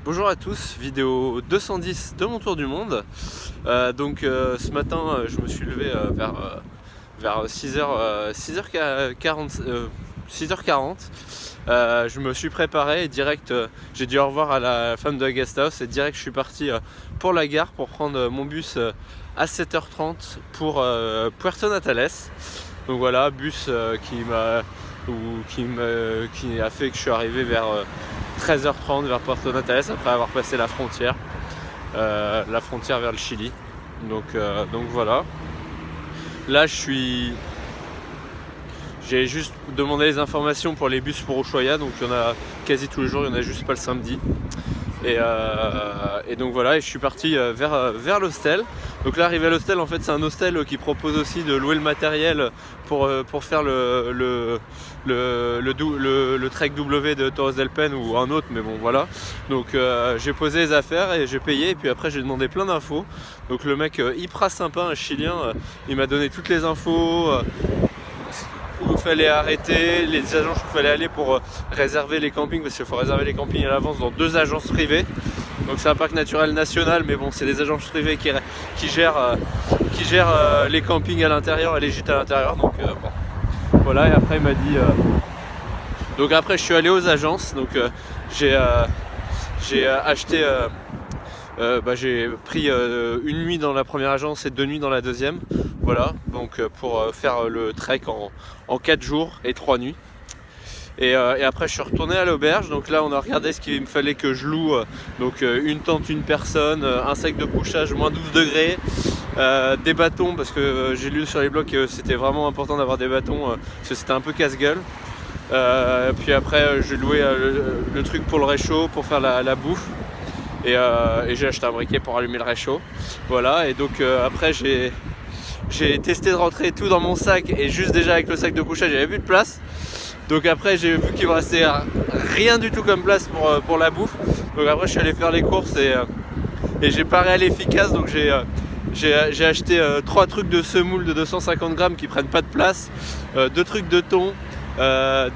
Bonjour à tous, vidéo 210 de mon tour du monde. Ce matin je me suis levé vers 6h40. Je me suis préparé et direct j'ai dit au revoir à la femme de la guest house et direct je suis parti pour la gare pour prendre mon bus à 7h30 pour Puerto Natales. Donc voilà, bus qui a fait que je suis arrivé vers 13h30 vers Puerto Natales après avoir passé la frontière vers le Chili. Donc voilà. Là j'ai juste demandé les informations pour les bus pour Ushuaia, donc il y en a quasi tous les jours, il n'y en a juste pas le samedi. Et donc voilà, et je suis parti vers l'hostel. Donc là, arrivé à l'hostel, en fait c'est un hostel qui propose aussi de louer le matériel pour faire le trek W de Torres del Paine ou un autre, mais bon voilà. Donc j'ai posé les affaires et j'ai payé, et puis après j'ai demandé plein d'infos. Donc le mec hyper sympa, un chilien, il m'a donné toutes les infos. Où il fallait arrêter, les agences où il fallait aller pour réserver les campings, parce qu'il faut réserver les campings à l'avance dans 2 agences privées. Donc c'est un parc naturel national, mais bon, c'est des agences privées qui gèrent les campings à l'intérieur et les gîtes à l'intérieur. Donc bon. Voilà, et après il m'a dit donc après je suis allé aux agences. Donc j'ai acheté j'ai pris une nuit dans la première agence et 2 nuits dans la deuxième. Voilà, donc pour faire le trek en 4 jours et 3 nuits. Et après je suis retourné à l'auberge. Donc là on a regardé ce qu'il me fallait que je loue. Donc une tente, une personne, un sac de couchage moins 12 degrés, des bâtons, parce que j'ai lu sur les blogs que c'était vraiment important d'avoir des bâtons, parce que c'était un peu casse-gueule. Puis après j'ai loué le truc pour le réchaud, pour faire la bouffe. Et j'ai acheté un briquet pour allumer le réchaud. Voilà, et donc après j'ai testé de rentrer tout dans mon sac, et juste déjà avec le sac de couchage j'avais plus de place. Donc après j'ai vu qu'il me restait rien du tout comme place pour la bouffe. Donc après je suis allé faire les courses et j'ai pas réel efficace. Donc j'ai acheté 3 trucs de semoule de 250 grammes qui prennent pas de place, 2 trucs de thon,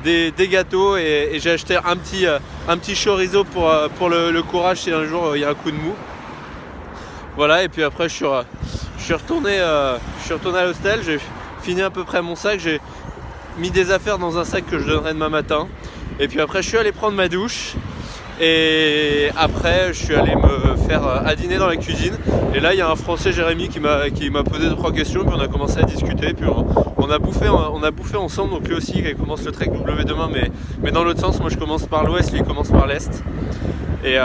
des gâteaux, et j'ai acheté un petit chorizo pour le courage si un jour il y a un coup de mou. Voilà, et puis après je suis retourné à l'hostel, j'ai fini à peu près mon sac, j'ai mis des affaires dans un sac que je donnerai demain matin. Et puis après je suis allé prendre ma douche. Et après je suis allé me faire à dîner dans la cuisine. Et là il y a un Français, Jérémy, qui m'a posé 2-3 questions. Puis on a commencé à discuter. Puis on a bouffé ensemble. Donc lui aussi il commence le trek W demain, mais dans l'autre sens. Moi je commence par l'ouest, lui il commence par l'est. Et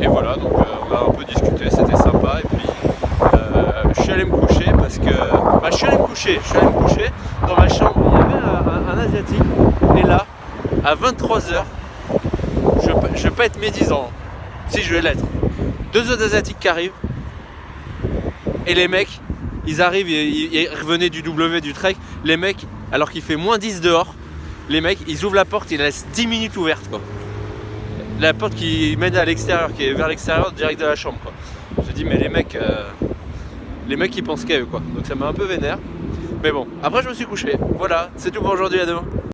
voilà, donc on a un peu discuté, c'était sympa. Et puis je suis allé me coucher parce que je suis allé me coucher dans ma chambre. Il y avait un asiatique, et là à 23h, je vais pas être médisant, si je vais l'être, 2 autres asiatiques qui arrivent, et les mecs ils arrivent, ils revenaient du W du trek. Les mecs, alors qu'il fait moins 10 dehors, les mecs ils ouvrent la porte, ils la laissent 10 minutes ouverte quoi. La porte qui mène à l'extérieur, qui est vers l'extérieur direct de la chambre quoi. J'ai dit mais les mecs ils pensent qu'à eux quoi. Donc ça m'a un peu vénère. Mais bon, après je me suis couché. Voilà, c'est tout pour aujourd'hui, à demain.